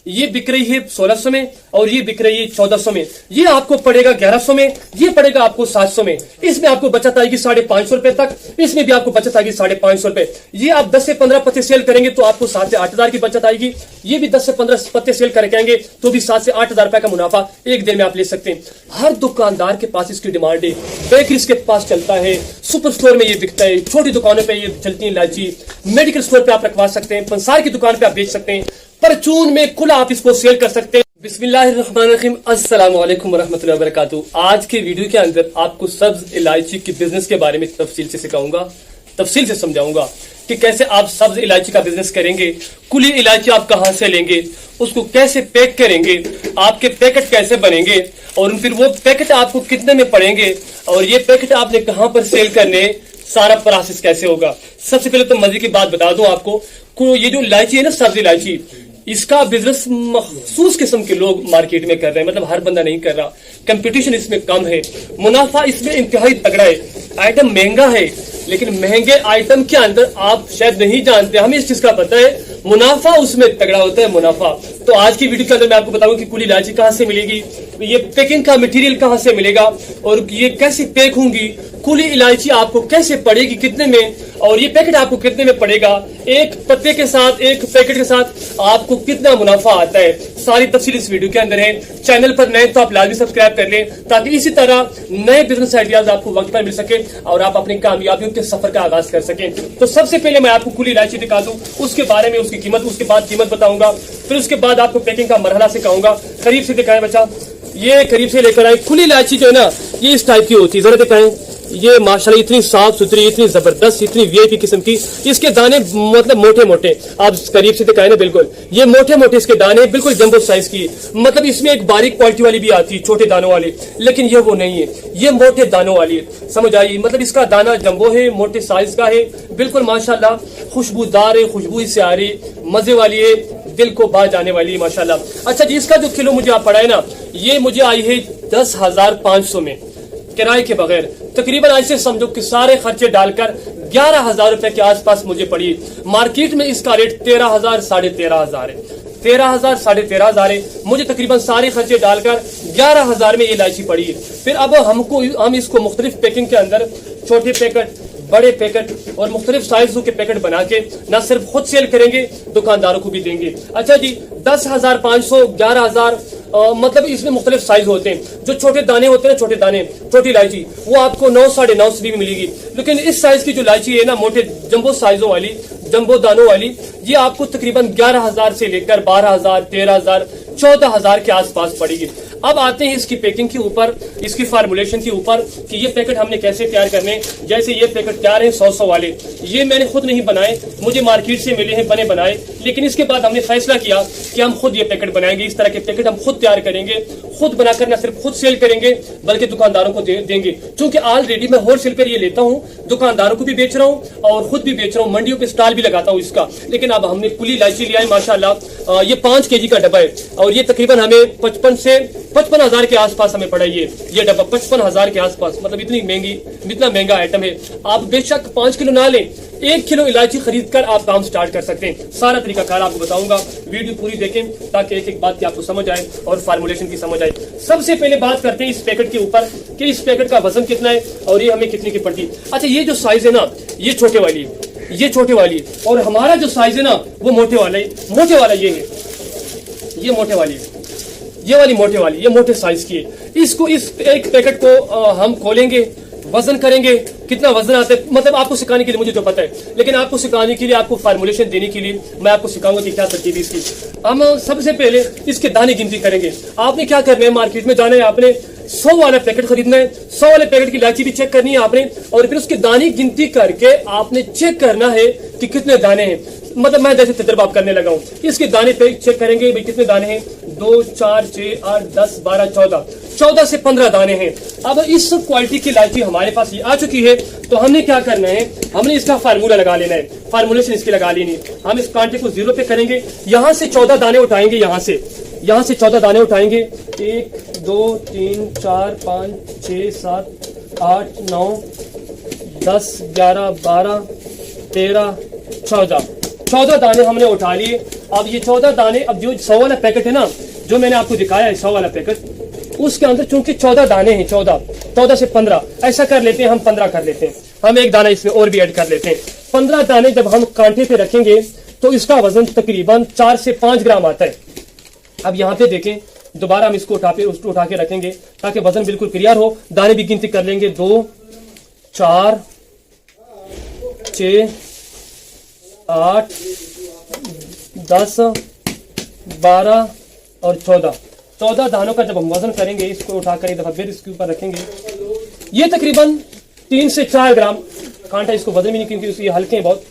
ये बिक रही है 1600 में और ये बिक रही है 1400 में। ये आपको पड़ेगा 1100 में, ये पड़ेगा आपको 700 में। इसमें आपको बचत आएगी 550 रुपए तक, इसमें भी आपको बचत आएगी 550 रुपए। ये आप 10 से 15 पत्ते सेल करेंगे तो आपको 7 से 8 हजार की बचत आएगी। ये भी 10 से 15 पत्ते सेल करके आएंगे तो भी 7 से 8 हजार रुपए का मुनाफा एक दिन में आप ले सकते हैं। हर दुकानदार के पास इसकी डिमांड है, बेकरीज के पास चलता है, सुपर स्टोर में ये बिकता है, छोटी दुकानों पे ये चलती है इलायची, मेडिकल स्टोर पे आप रखवा सकते हैं, पंसार की दुकान पे आप बेच सकते हैं, परचून में खुला आप इसको सेल कर सकते हैं। बिस्मिल्लाहिर्रहमानिर्रहीम, अस्सलाम वालेकुम वरहमतुल्लाहि वबरकातुहू। आज के वीडियो के अंदर आपको सब्ज इलायची के बिजनेस के बारे में तफसील से सिखाऊंगा, तफसील से समझाऊंगा कि कैसे आप सब्ज इलायची का बिजनेस करेंगे, कुली इलायची आप कहां से लेंगे, उसको कैसे पैक करेंगे, आपके पैकेट कैसे बनेंगे और फिर वो पैकेट आपको कितने में पड़ेंगे और ये पैकेट आपने कहां पर सेल करने, सारा प्रोसेस कैसे होगा। सबसे पहले तो मजे की बात बता दूं आपको, ये जो इलायची है ना, सब्ज इलायची, इसका बिजनेस मखसूस किस्म के लोग मार्केट में कर रहे हैं, मतलब हर बंदा नहीं कर रहा। कंपटीशन इसमें कम है, मुनाफा इसमें इंतहाई तगड़ा है। आइटम महंगा है लेकिन महंगे आइटम के अंदर आप शायद नहीं जानते, हमें इस चीज का पता है, मुनाफा उसमें तगड़ा होता है, मुनाफा। तो आज की वीडियो के अंदर मैं आपको बताऊंगा कि कुली इलायची कहां से मिलेगी, ये पैकिंग का मटेरियल कहां से मिलेगा और ये कैसे पैक होंगी, कुली इलायची आपको कैसे पड़ेगी, कितने में, और ये पैकेट आपको कितने में पड़ेगा, एक पत्ते के साथ, एक पैकेट के साथ आपको कितना मुनाफा आता है। सारी तफसील इस वीडियो के अंदर है। चैनल पर नए तो आप लाजमी सब्सक्राइब कर लें ताकि इसी तरह नए बिजनेस आइडियाज आपको वक्त पर मिल सके और आप अपनी कामयाबियों के सफर का आगाज कर सकें। तो सबसे पहले मैं आपको कुली इलायची दिखा दूं, उसके बारे में उसकी कीमत, उसके बाद कीमत बताऊंगा, फिर उसके बाद आपको पैकिंग का मरहला सिखाऊंगा। करीब से दिखाएं बच्चा, ये करीब से लेकर आए। खुली इलायची जो है ना, ये इस टाइप की होती है, जरा दिखाएं। ये माशाल्लाह इतनी साफ सुथरी, इतनी जबरदस्त, इतनी वीआईपी किस्म की। इसके दाने मतलब मोटे मोटे, आप करीब से दिखाएं ना, बिल्कुल ये मोटे मोटे इसके दाने, बिल्कुल जंबो साइज की। मतलब इसमें एक बारीक क्वालिटी वाली भी आती है, छोटे दानों वाली, लेकिन ये वो नहीं है, ये मोटे दानों वाली है। समझ आई, मतलब इसका दाना जंबो है, मोटे साइज का है, बिल्कुल माशाल्लाह खुशबूदार है, खुशबू इससे आ रही, मजे वाली है, दिल को बाज जाने वाली है माशाल्लाह। अच्छा जी, इसका जो किलो मुझे आप पड़ा है ना, ये मुझे आई है 10,500 में, किराए के बगैर। तकरीबन आज से समझो कि सारे खर्चे डालकर 11,000 रुपए के आसपास मुझे पड़ी। मार्केट में इसका रेट 13,000 साढ़े 13,000 है, 13,000 साढ़े 13,000 है। मुझे तकरीबन सारे खर्चे डालकर 11,000 में ये इलायची पड़ी है। फिर अब हम इसको मुख्तलिफ पैकिंग के अंदर, छोटे पैकेट, बड़े पैकेट और मुख्तलिफ साइजों के पैकेट बना के न सिर्फ खुद सेल करेंगे, दुकानदारों को भी देंगे। अच्छा जी, 10,500, 11,000, मतलब इसमें मुख्तलिफ साइज होते हैं। जो छोटे दाने होते हैं, छोटे दाने, छोटी इलायची, वो आपको 9, साढ़े 9 भी मिलेगी। लेकिन इस साइज की जो इलायची है ना, मोटे जंबो साइजों वाली, जंबो दानों वाली, ये आपको तकरीबन 11,000 से लेकर 12,000, 13,000, 14,000 के आसपास पड़ेगी। अब आते हैं इसकी पैकिंग के ऊपर, इसकी फार्मूलेशन के ऊपर कि ये पैकेट हमने कैसे तैयार करने। जैसे ये पैकेट तैयार है 100 वाले, ये मैंने खुद नहीं बनाए, मुझे मार्केट से मिले हैं बने बनाए। लेकिन इसके बाद हमने फैसला किया कि हम खुद ये पैकेट बनाएंगे, इस तरह के पैकेट हम खुद तैयार करेंगे, खुद बनाकर न सिर्फ खुद सेल करेंगे बल्कि दुकानदारों को देंगे। क्योंकि ऑलरेडी मैं होलसेल पर ये लेता हूँ, दुकानदारों को भी बेच रहा हूँ और खुद भी बेच रहा हूँ, मंडियों पे स्टॉल भी लगाता हूँ इसका। लेकिन अब हमने कुली इलायची लिया है माशाल्लाह, ये 5 kg का डब्बा है और ये तकरीबन हमें 55,000 के आसपास हमें पड़ा ये डब्बा, 55,000 के आसपास। मतलब इतना महंगा आइटम है। आप बेशक 5 किलो ना लें, 1 किलो इलायची खरीद कर आप काम स्टार्ट कर सकते हैं। सारा तरीकाकार आपको बताऊंगा, वीडियो पूरी देखें ताकि एक एक बात की आपको समझ आए और फार्मूलेशन की समझ आए। सबसे पहले बात करते हैं इस पैकेट के ऊपर कि इस पैकेट का वजन कितना है और ये हमें कितने की पड़ती। अच्छा, ये जो साइज है ना, ये छोटे वाली, ये छोटे वाली, और हमारा जो साइज है ना वो मोटे वाला है। मोटे वाला ये है, ये मोटे वाली, ये वाली मोटे वाली, ये मोटे साइज की है। इसको, इस एक पैकेट को हम खोलेंगे, वजन करेंगे, कितना वजन आता है, मतलब आपको सिखाने के लिए मुझे तो पता है, लेकिन आपको सिखाने के लिए, आपको फार्मूलेशन देने के लिए मैं आपको सिखाऊंगा कि क्या तरकीब है इसकी। हम सबसे पहले इसके दाने गिनती करेंगे। आपने क्या करना है, मार्केट में जाना है, आपने 100 वाला पैकेट खरीदना है, 100 वाले पैकेट की इलायची भी चेक करनी है आपने, और फिर उसके दाने गिनती करके आपने चेक करना है कि कितने दाने हैं। मतलब मैं जैसे तजर्बा करने लगा हूँ, इसके दाने पे चेक करेंगे भाई कितने दाने हैं, 2, 4, 6, 8, 10, 12, 14 से 15 दाने हैं। अब इस क्वालिटी की इलायची हमारे पास ये आ चुकी है, तो हमने क्या करना है, हमने इसका फार्मूला लगा लेना है, फार्मूलेशन इसकी लगा लेनी। हम इस कांटे को 0 पे करेंगे, यहाँ से 14 दाने उठाएंगे, यहाँ से 14 दाने उठाएंगे, 1, 2, 3, 4, 5, 6, 7, 8, 9, 10, 11, 12, 13, 14, 14 दाने हमने उठा लिए। अब ये 14 दाने, अब जो 100 वाला पैकेट है ना, जो मैंने आपको दिखाया है 100 वाला पैकेट, उसके अंदर चूंकि 14 दाने हैं, 14 से 15 ऐसा कर लेते हैं, हम 15 कर लेते हैं, हम एक दाना इसमें और भी ऐड कर लेते हैं। 15 दाने जब हम कांटे पे रखेंगे तो इसका वजन तकरीबन 4 से 5 ग्राम आता है। अब यहाँ पे देखें, दोबारा हम इसको उठा के रखेंगे ताकि वजन बिल्कुल क्लियर हो। दाने भी गिनती कर लेंगे, 2, 4, 6, 8, 10, 12 और 14 दानों का जब हम वजन करेंगे, इसको उठाकर एक दफा फिर इसके ऊपर रखेंगे, ये तकरीबन 3 से 4 ग्राम, कांटा इसको वजन भी नहीं क्योंकि ये हल्के हैं बहुत,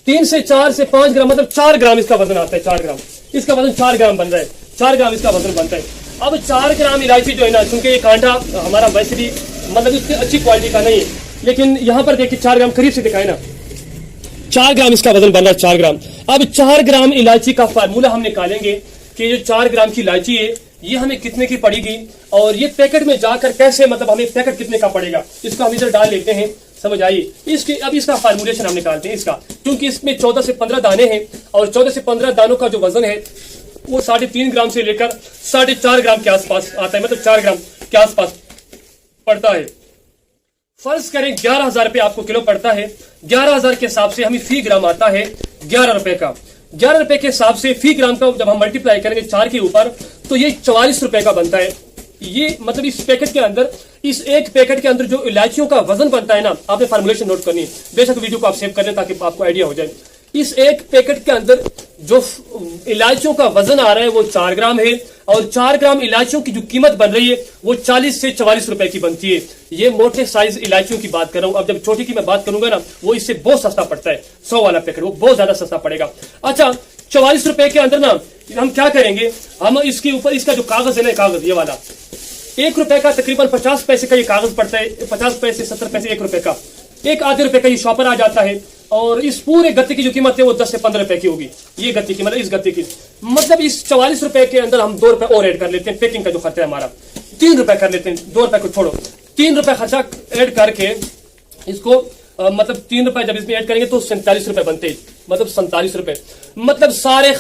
3 से 4 से 5 ग्राम मतलब 4 ग्राम इसका वजन आता है। 4 ग्राम इसका वजन 4 ग्राम बन रहा है, 4 ग्राम इसका वजन बनता है। अब 4 ग्राम इलायची जो है ना, चूंकि ये कांटा हमारा वैसे भी मतलब इसकी अच्छी क्वालिटी का नहीं है, लेकिन यहां पर देखिए 4 ग्राम करीब से दिखाए ना, 4 ग्राम इसका वजन बन रहा है, 4 ग्राम। अब 4 ग्राम इलायची का फार्मूला हम निकालेंगे कि जो 4 ग्राम की इलायची है ये हमें कितने की पड़ेगी, और ये पैकेट में जाकर कैसे, मतलब हमें पैकेट कितने का पड़ेगा, इसको हम इधर डाल लेते हैं, समझ आइए। इसके अब इसका फार्मूलेशन हम निकालते हैं इसका, क्योंकि इसमें 14 से 15 दाने हैं और 14 से 15 दानों का जो वजन है वो 3.5 ग्राम से लेकर 4.5 ग्राम के आसपास आता है, मतलब 4 ग्राम के आसपास पड़ता है। फर्ज करें 11,000 रुपये आपको किलो पड़ता है, 11,000 के हिसाब से हमें फी ग्राम आता है 11 रुपए का। 11 रुपए के हिसाब से फी ग्राम का जब हम मल्टीप्लाई करेंगे 4 के ऊपर तो ये 44 रुपए का बनता है। ये मतलब इस पैकेट के अंदर, इस एक पैकेट के अंदर जो इलायचियों का वजन बनता है ना, आपने फार्मूलेशन नोट करनी है, बेशक वीडियो को आप सेव कर लें ताकि आपको आइडिया हो जाए। इस एक पैकेट के अंदर जो इलायचियों का वजन आ रहा है वो 4 ग्राम है, और 4 ग्राम इलायचियों की जो कीमत बन रही है वो 40 से 44 रुपए की बनती है। ये मोटे साइज इलायचियों की बात कर रहा हूं। अब जब छोटी की मैं बात करूंगा ना, वो इससे बहुत सस्ता पड़ता है, 100 वाला पैकेट वो बहुत ज्यादा सस्ता पड़ेगा। अच्छा, 44 रुपए के अंदर ना हम क्या करेंगे, हम इसके ऊपर इसका जो कागज है ना, कागज ये वाला 1 रुपए का तकरीबन 50 पैसे का ये कागज पड़ता है, 50 पैसे 70 पैसे 1 रुपए का, एक आधे रुपए का ये शॉपर आ जाता है, और इस पूरे गत्ते की जो कीमत है वो 10 से 15 रुपए की होगी। ये गत्ते की मतलब इस गत्ते की, मतलब इस 44 रुपए के अंदर हम 2 रुपए और ऐड कर लेते हैं। पैकिंग का जो खर्चा है हमारा 3 रुपए कर लेते हैं, 2 रुपए को छोड़ो, 3 रुपए खर्चा ऐड करके इसको मतलब 3 रुपए जब इसमें ऐड करेंगे तो 47 रुपए बनते हैं, मतलब 47 रुपए, मतलब सारे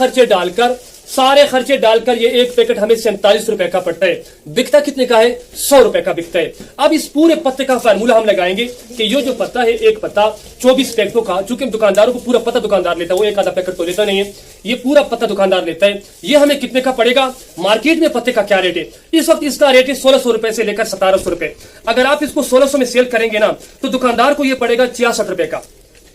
खर्चे डालकर ये एक पैकेट हमें 47 रुपए का पड़ता है। बिकता कितने का है, 100 रुपए का बिकता है। अब इस पूरे पत्ते का फार्मूला हम लगाएंगे कि ये जो पत्ता है, एक पत्ता 24 पैकेटों का, चूंकि दुकानदारों को पूरा पत्ता दुकानदार लेता है, वो एक आधा पैकेट तो लेता नहीं है, ये पूरा पत्ता दुकानदार लेता है। ये हमें कितने का पड़ेगा, मार्केट में पत्ते का क्या रेट है इस वक्त, इसका रेट है 1600 रुपए से लेकर 1700 रुपए। अगर आप इसको 1600 में सेल करेंगे ना तो दुकानदार को यह पड़ेगा 66 रुपए का।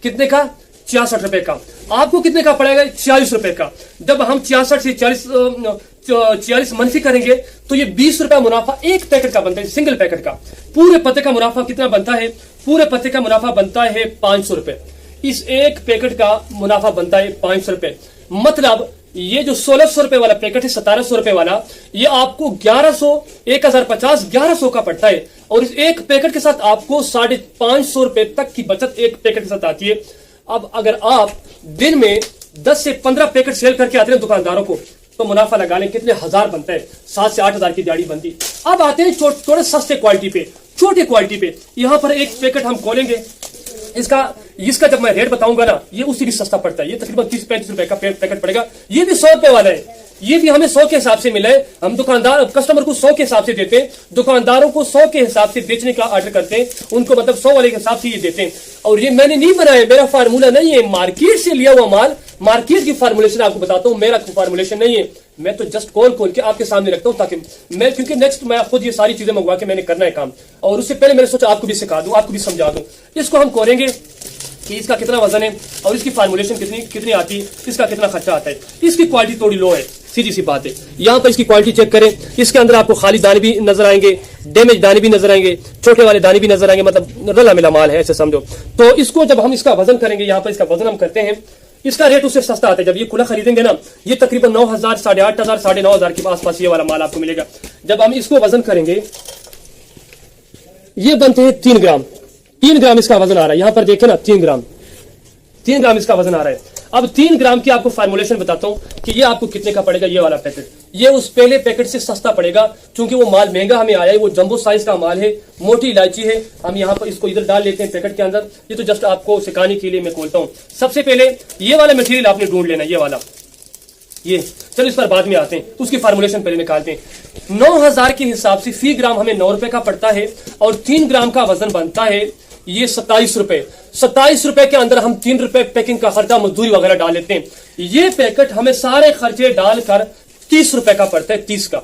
कितने का, 66 रुपए का। आपको कितने का पड़ेगा, 46 रुपए का। जब हम 66 से 46 मनफी करेंगे तो ये 20 रुपया मुनाफा एक पैकेट का बनता है, सिंगल पैकेट का। पूरे पत्ते का मुनाफा कितना बनता है, पूरे पत्ते का मुनाफा बनता है 500 रुपए। इस एक पैकेट का मुनाफा बनता है 500 रुपए। मतलब ये जो 1600 रुपए वाला पैकेट है, 1700 रुपए वाला, ये आपको 1100, 1050, 1100 का पड़ता है। और इस एक पैकेट के साथ आपको 550 रुपए तक की बचत एक पैकेट के साथ आती है। अब अगर आप दिन में 10 से 15 पैकेट सेल करके आते हैं दुकानदारों को, तो मुनाफा लगा लें कितने हजार बनता है, 7 से 8 हजार की दिहाड़ी बनती। अब आते हैं थोड़े सस्ते क्वालिटी पे, छोटी क्वालिटी पे। यहां पर एक पैकेट हम खोलेंगे, इसका जब मैं रेट बताऊंगा ना, ये उससे भी सस्ता पड़ता है। ये तकरीबन 30-35 रुपए का पैकेट पड़ेगा। ये भी 100 रुपए वाला है, ये भी हमें 100 के हिसाब से मिला है। हम दुकानदार कस्टमर को 100 के हिसाब से देते हैं, दुकानदारों को 100 के हिसाब से बेचने का ऑर्डर करते हैं, उनको मतलब 100 वाले के हिसाब से ये देते हैं। और ये मैंने नहीं बनाया, मेरा फार्मूला नहीं है, मार्केट से लिया हुआ माल, मार्केट की फार्मूलेशन आपको बताता हूं, मेरा फार्मूलेशन नहीं है। मैं तो जस्ट खोल के आपके सामने रखता हूं, ताकि मैं, क्योंकि नेक्स्ट मैं खुद ये सारी चीजें मंगवा के मैंने करना है काम, और उससे पहले मैंने सोचा आपको भी सिखा दूं, आपको भी समझा दूं। इसको हम खोलेंगे कि इसका कितना वजन है और इसकी फार्मूलेशन कितनी आती है, इसका कितना खर्चा आता है। इसकी क्वालिटी थोड़ी लो है, सीधी सी बात है। यहां पर इसकी क्वालिटी चेक करें, इसके अंदर आपको खाली दाने भी नजर आएंगे, डैमेज दाने भी नजर आएंगे, छोटे वाले दाने भी नजर आएंगे, मतलब रला मिला माल है ऐसे समझो। तो इसको जब हम इसका वजन करेंगे, यहां पर इसका वजन हम करते हैं, इसका रेट उससे सस्ता आता है। जब ये खुला खरीदेंगे ना, ये तकरीबन 9000, 8500, 9500 के आसपास ये वाला माल आपको मिलेगा। जब हम इसको वजन करेंगे, ये बनते हैं 3 ग्राम, 3 ग्राम इसका वजन आ रहा है। यहां पर देखें ना, 3 ग्राम इसका वजन आ रहा है। अब 3 ग्राम की आपको फार्मूलेशन बताता हूं कि ये आपको कितने का पड़ेगा, ये वाला पैकेट। ये उस पहले पैकेट से सस्ता पड़ेगा, क्योंकि वो माल महंगा हमें आया है, वो जंबो साइज का माल है, मोटी इलायची है। हम यहाँ पर इसको इधर डाल लेते हैं पैकेट के अंदर। ये तो जस्ट आपको सिखाने के लिए मैं खोलता हूँ। सबसे पहले ये वाला मटेरियल आपने ढूंढ लेना, ये वाला, ये चलो इस पर बाद में आते हैं, उसकी फार्मूलेशन पहले निकालते हैं। 9000 के हिसाब से फी ग्राम हमें 9 रुपए का पड़ता है और 3 ग्राम का वजन बनता है ये 27 रुपए। 27 रुपए के अंदर हम 3 रुपए पैकिंग का खर्चा, मजदूरी वगैरह डाल लेते हैं। ये पैकेट हमें सारे खर्चे डालकर 30 रुपए का पड़ता है, 30 का।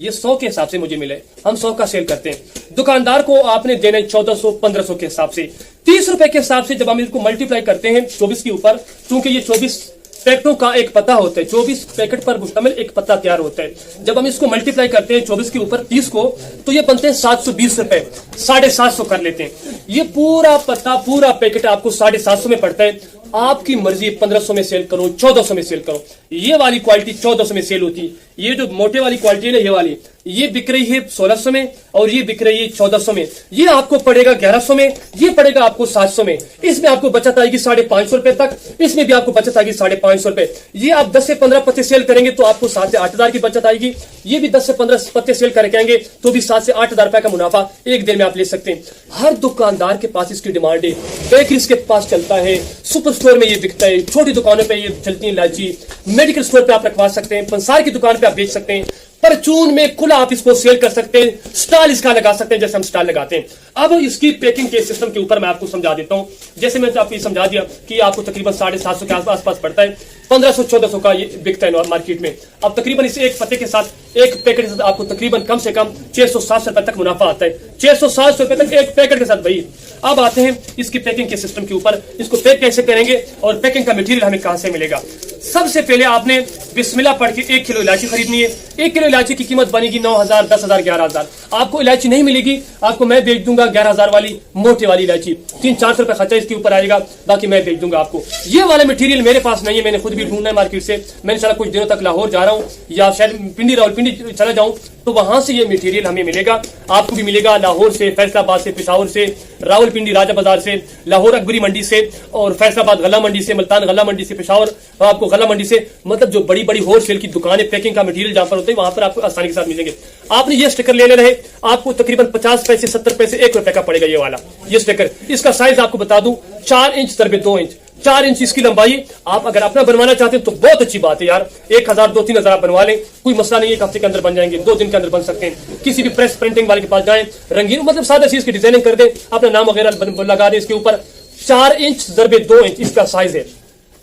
ये 100 के हिसाब से मुझे मिले, हम 100 का सेल करते हैं। दुकानदार को आपने देना 1400 1500 के हिसाब से। 30 रुपए के हिसाब से जब हम इसको मल्टीप्लाई करते हैं 24 के ऊपर, क्योंकि ये 24 पैकेटों का एक पता होता है, 24 पैकेट पर मुश्तमिल एक पता तैयार होता है। जब हम इसको मल्टीप्लाई करते हैं 24 के ऊपर 30 को, तो ये बनते हैं 720 रुपए, 750 कर लेते हैं। ये पूरा पता, पूरा पैकेट आपको 750 में पड़ता है। आपकी मर्जी 1500 में सेल करो, 1400 में सेल करो। ये वाली क्वालिटी 1400 में सेल होती है। ये जो मोटे वाली क्वालिटी है ना, ये वाली, ये बिक रही है 1600 में और ये बिक रही है 1400 में। ये आपको पड़ेगा 1100 में, ये पड़ेगा आपको 700 में। इसमें आपको बचत आएगी 550 रुपए तक, इसमें भी आपको बचत आएगी 550 रुपए। ये आप 10 से 15 पत्ते सेल करेंगे तो आपको 7 से 8 हजार की बचत आएगी। ये भी 10 से 15 पत्ते सेल करेंगे तो भी 7 से 8 हजार रुपए का मुनाफा एक दिन में आप ले सकते हैं। हर दुकानदार के पास इसकी डिमांड है, बेकरीज के पास चलता है, सुपर स्टोर में ये बिकता है, छोटी दुकानों पे ये चलती है इलायची, मेडिकल स्टोर पे आप रखवा सकते हैं, पंसार की दुकान पे आप बेच सकते हैं, परचून में खुला आप इसको सेल कर सकते हैं, स्टॉल इसका लगा सकते हैं जैसे हम स्टॉल लगाते हैं। अब इसकी पैकिंग के सिस्टम के ऊपर मैं आपको समझा देता हूं। जैसे मैंने आपको समझा दिया कि आपको तकरीबन 750 के आसपास पड़ता है, 1500-1400 का ये बिकता है मार्केट में। अब तकरीबन इसे एक पत्ते के साथ, एक पैकेट के साथ आपको तकरीबन कम से कम 660 रुपए तक मुनाफा आता है, 660 रुपए तक एक पैकेट के साथ भाई। अब आते हैं इसकी पैकिंग के सिस्टम के ऊपर, इसको पैक कैसे करेंगे और पैकिंग का मटेरियल हमें कहां से मिलेगा। सबसे पहले आपने बिस्मिल्लाह पढ़ के 1 किलो इलायची खरीदनी है। 1 किलो इलायची की कीमत बनेगी 9000, 10000, 11000। आपको इलायची नहीं मिलेगी, आपको मैं बेच दूंगा 11000 वाली मोटी वाली इलायची। 300-400 रुपए खर्चा इसके ऊपर आएगा, बाकी मैं बेच दूंगा आपको। ये वाला मटेरियल मेरे पास नहीं है, मैंने खुद भी ढूंढना है मार्केट से। मैं इंशाल्लाह कुछ दिनों तक लाहौर जा रहा हूँ या शायद पिंडी, रावलपिंडी चला जाऊं तो वहां से ये मटेरियल हमें मिलेगा। आपको भी मिलेगा लाहौर से, फैसलाबाद से, पेशावर से, रावलपिंडी राजा बाजार से, लाहौर अकबरी मंडी से और फैसलाबाद गला मंडी से, मुल्तान गला मंडी से, पेशावर आपको गला मंडी से, मतलब जो बड़ी बड़ी होलसेल की दुकानें, पैकिंग का मटेरियल जहां पर होते हैं वहां पर आपको आसानी के साथ मिलेंगे। आपने ये स्टिकर ले रहे, आपको तकरीबन 50 पैसे, 70 पैसे, 1 रुपए का पड़ेगा ये वाला, ये स्टिकर। इसका साइज आपको बता दूं 4 इंच × 2 इंच, 4 इंच इसकी लंबाई। आप अगर अपना बनवाना चाहते हैं तो बहुत अच्छी बात है यार, 1000, 2-3 हजार आप बनवा लें, कोई मसला नहीं है। 1 हफ्ते के अंदर बन जाएंगे, 2 दिन के अंदर बन सकते हैं। किसी भी प्रेस प्रिंटिंग वाले के पास जाएं, रंगीन मतलब सादा चीज की डिजाइनिंग कर दें, अपना नाम वगैरह लगा दें इसके ऊपर। 4 इंच × 2 इंच इसका साइज है।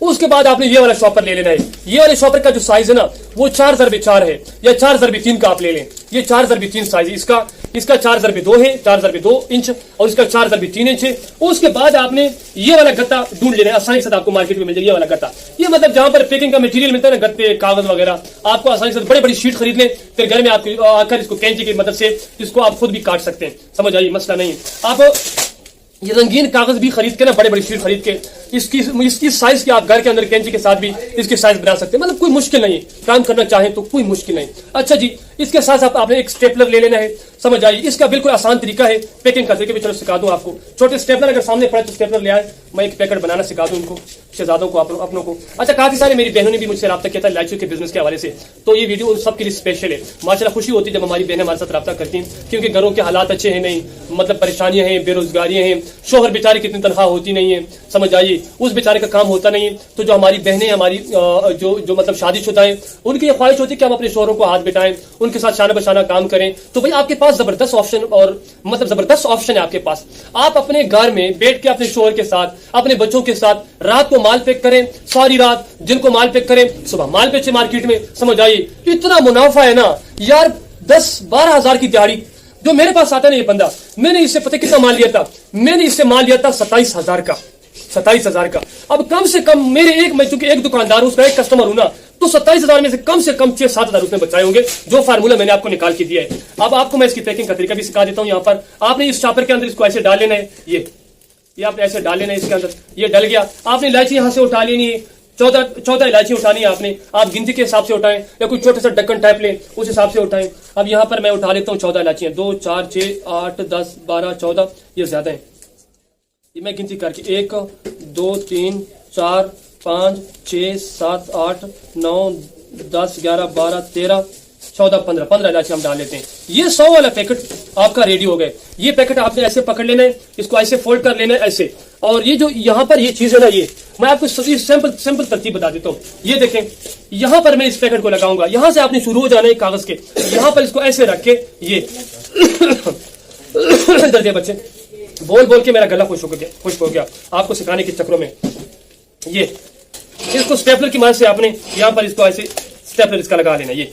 उसके बाद आपने ये वाला शॉपर ले लेना है। ये वाले शॉपर का जो साइज है ना, वो 4 × 4 है या 4 × 3 का आप ले लें। ये 4 × 3 साइज है इसका। 4 × 2 है, 4 × 2 इंच और इसका 4 × 3 इंच है। उसके बाद आपने ये वाला गत्ता ढूंढ लेना है, आसानी से आपको मार्केट में मिल जाएगा ये वाला गत्ता। ये मतलब जहां पर पैकिंग का मटेरियल मिलता है ना, गत्ते, कागज वगैरह, आपको आसानी से बड़ी बड़ी शीट खरीद लें, फिर घर में आप आकर इसको कैंची की मदद से इसको आप खुद भी काट सकते हैं। समझ आइए, मसला नहीं। आप ये रंगीन कागज भी खरीद के ना, बड़े बड़ी शीट खरीद के इसकी साइज के आप घर के अंदर कैंची के साथ भी इसकी साइज बना सकते हैं। मतलब कोई मुश्किल नहीं, काम करना चाहें तो कोई मुश्किल नहीं। अच्छा जी, इसके साथ साथ आपने एक स्टेपलर ले लेना है। समझ आइए, इसका बिल्कुल आसान तरीका है पैकिंग का तरीका भी, चलो सिखा दूं आपको। छोटे स्टेपलर अगर सामने पड़े तो स्टेपलर ले आए, मैं एक पैकेट बनाना सिखा दूं इनको, शहजादों को, अपनों को। अच्छा, काफी सारे मेरी बहनों ने भी मुझसे रब्ता किया था इलायची के बिजनेस के हवाले से, तो ये वीडियो उन सबके लिए स्पेशल है। माशाल्लाह खुशी होती है जब हमारी बहनें हमारे साथ रब्ता करती हैं, क्योंकि घरों के हालात अच्छे हैं नहीं, मतलब परेशानियां हैं, बेरोजगारियां हैं, शोहर बेचारे की इतनी तनख्वाह होती नहीं है, समझ आइए, उस बेचारे का काम होता नहीं है। तो जो हमारी बहनें, हमारी जो मतलब शादीशुदा है, उनकी ये ख्वाहिश होती है कि हम अपने शोहरों को हाथ बिठाएं, उनके साथ शाना बशाना काम करें। तो भाई आपके पास जबरदस्त ऑप्शन, और मतलब जबरदस्त ऑप्शन है आपके पास। आप अपने घर में बैठ के अपने शोहर के साथ, अपने बच्चों के साथ रात को माल पैक करें, सारी रात, दिन को माल पैक करें, सुबह माल बेचे मार्केट में। समझ आइए, इतना मुनाफा है ना यार, 10-12 हजार की दिहाड़ी। जो मेरे पास आता है ना ये बंदा, मैंने इससे पता कितना माल लिया था, मैंने इससे माल लिया था 27,000 का, 27,000 का। अब कम से कम मेरे मैं चूंकि एक दुकानदार हूं, उसका एक कस्टमर हूं ना, तो 27,000 में से कम 6-7 हजार उसने बचाए होंगे, जो फार्मूला मैंने आपको निकाल के दिया है। अब आपको मैं इसकी पैकिंग का तरीका भी सिखा देता हूं। यहाँ पर आपने इस शॉपर के अंदर इसको ऐसे डाल लेना है, ये आपने ऐसे डाल लेना है इसके अंदर। ये डल गया, आपने इलायची यहां से उठा लेनी है, 14 इलायची उठानी है आपने। आप गिनती के हिसाब से उठाएं या कोई छोटा सा ढक्कन टाइप लें, उस हिसाब से उठाएं। अब यहाँ पर मैं उठा लेता हूँ 14 इलायचियां, 2, 4, 6, 8, 10, 12, 14, ये ज्यादा है। ये मैं गिनती करके 1, 2, 3, 4, 5, 6, 7, 8, 9, 10, 11, 12, 13, 14, 15 15 इलायची हम डाल लेते हैं। ये 100 वाला पैकेट आपका रेडी हो गए। ये पैकेट आपने ऐसे पकड़ लेना है, इसको ऐसे फोल्ड कर लेना है ऐसे। और ये जो यहाँ पर ये चीज है ना, ये मैं आपको सिंपल तरतीब बता देता हूँ। ये देखें, यहाँ पर मैं इस पैकेट को लगाऊंगा, यहाँ से आपने शुरू हो जाना है कागज के, यहाँ पर इसको ऐसे रख के ये इधर दे बच्चे, बोल बोल के मेरा गला खुश हो गया आपको सिखाने के चक्रों में। ये इसको स्टेपलर की मदद से आपने यहाँ पर इसको ऐसे स्टेपलर इसका लगा लेना। ये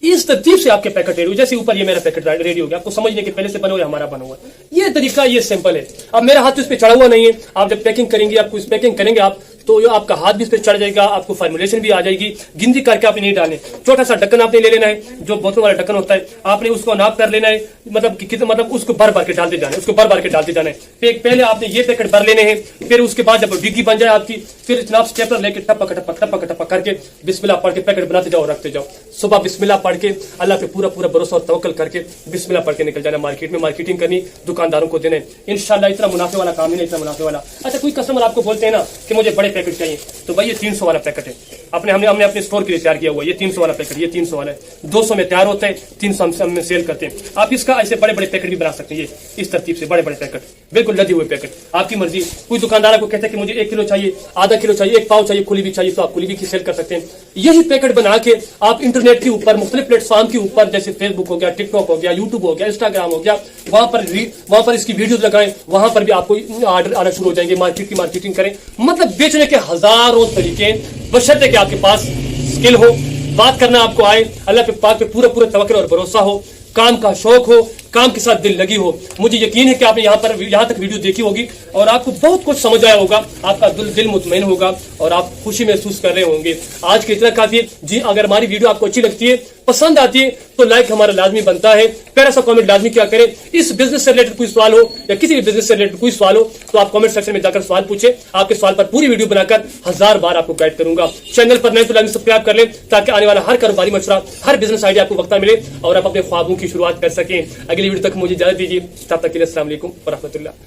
इस तरतीब से आपके पैकेट रेडी हो। जैसे ऊपर ये मेरा पैकेट रेडी हो गया, आपको समझने के पहले से बना हुआ हमारा बना हुआ ये तरीका, ये सिंपल है। अब मेरा हाथ तो इस पे चढ़ा हुआ नहीं है। आप जब पैकिंग करेंगे, आपको इस पैकिंग करेंगे आप, तो ये आपका हाथ भी इस पे चढ़ जाएगा, आपको फॉर्मुलेशन भी आ जाएगी। गिनती करके आपने नहीं डालने। छोटा सा ढक्कन आपने ले लेना है, जो बोतल वाला ढक्कन होता है, आपने उसको नाप कर लेना है, मतलब कितना, मतलब उसको भर भर के डालते जाना है, उसको भर भर के डालते जाना है। पहले आपने ये पैकेट भर लेने हैं, फिर उसके बाद जब डिग्गी बन जाए आपकी, फिर जनाब स्टेपलर लेके टपक टपक टपक टपक करके बिस्मिल्लाह पढ़ के पैकेट बनाते जाओ, रखते जाओ। सुबह बिस्मिल्लाह पढ़ के अल्लाह पे पूरा पूरा भरोसा और तवक्कल करके बिस्मिल्लाह पढ़ के निकल जाना मार्केट में। मार्केटिंग करनी, दुकानदारों को देने, इंशाल्लाह इतना मुनाफे वाला काम ही नहीं, इतना मुनाफे वाला। अच्छा, कोई कस्टमर आपको बोलते हैं ना कि मुझे बड़े पैकेट चाहिए, तो भाई ये 300 वाला पैकेट है, हमने अपने स्टोर के लिए तैयार किया हुआ। ये 300 वाला पैकेट, ये 300 वाला है। 200 में तैयार होता है, 300 हम सेल करते हैं। आप इसका ऐसे बड़े बड़े पैकेट भी बना सकते हैं। ये इस तरतीब से बड़े बड़े पैकेट, बिल्कुल लदे हुए पैकेट, आपकी मर्जी। कोई दुकानदार आपको कहता है कि मुझे 1 किलो चाहिए, आधा किलो चाहिए, 1 पाव चाहिए, खुली भी चाहिए, तो आप खुली भी की सेल कर सकते हैं। यही पैकेट बना के आप इंटरनेट के ऊपर, मुख्तलिफ प्लेटफॉर्म के ऊपर, जैसे फेसबुक हो गया, टिकटॉक हो गया, यूट्यूब हो गया, इंस्टाग्राम हो गया, वहां पर इसकी वीडियो लगाएं, वहां पर भी आपको ऑर्डर आना शुरू हो जाएंगे। मार्केट की मार्केटिंग करें, मतलब बेचने के हजारों तरीके, बशर्ते कि आपके पास स्किल हो, बात करना आपको आए, अल्लाह पे पाक पे पूरा पूरा तवक्कुल और भरोसा हो, काम का शौक हो, काम के साथ दिल लगी हो। मुझे यकीन है कि आपने यहाँ तक वीडियो देखी होगी और आपको बहुत कुछ समझ आया होगा, आपका दिल मुतमईन होगा और आप खुशी महसूस कर रहे होंगे। आज के इतना काफी है जी। अगर हमारी वीडियो आपको अच्छी लगती है, पसंद आती है, तो लाइक हमारा लाजमी बनता है, प्यारा सा कमेंट लाजमी क्या करें। इस बिजनेस से रिलेटेड कोई सवाल हो या किसी भी बिजनेस से रिलेटेड कोई सवाल हो, तो आप कमेंट सेक्शन में जाकर सवाल पूछे। आपके सवाल पर पूरी वीडियो बनाकर 1000 बार आपको गाइड करूंगा। चैनल पर नए तो लाजमी सब्सक्राइब कर लें, ताकि आने वाला हर कारोबारी मशवरा, हर बिजनेस आइडिया आपको वक्त मिले और आप अपने ख्वाबों की शुरुआत कर सकें। अगली वीडियो तक मुझे इजाजत दीजिए, तब तक के लिए अस्सलाम वालेकुम व रहमतुल्लाह।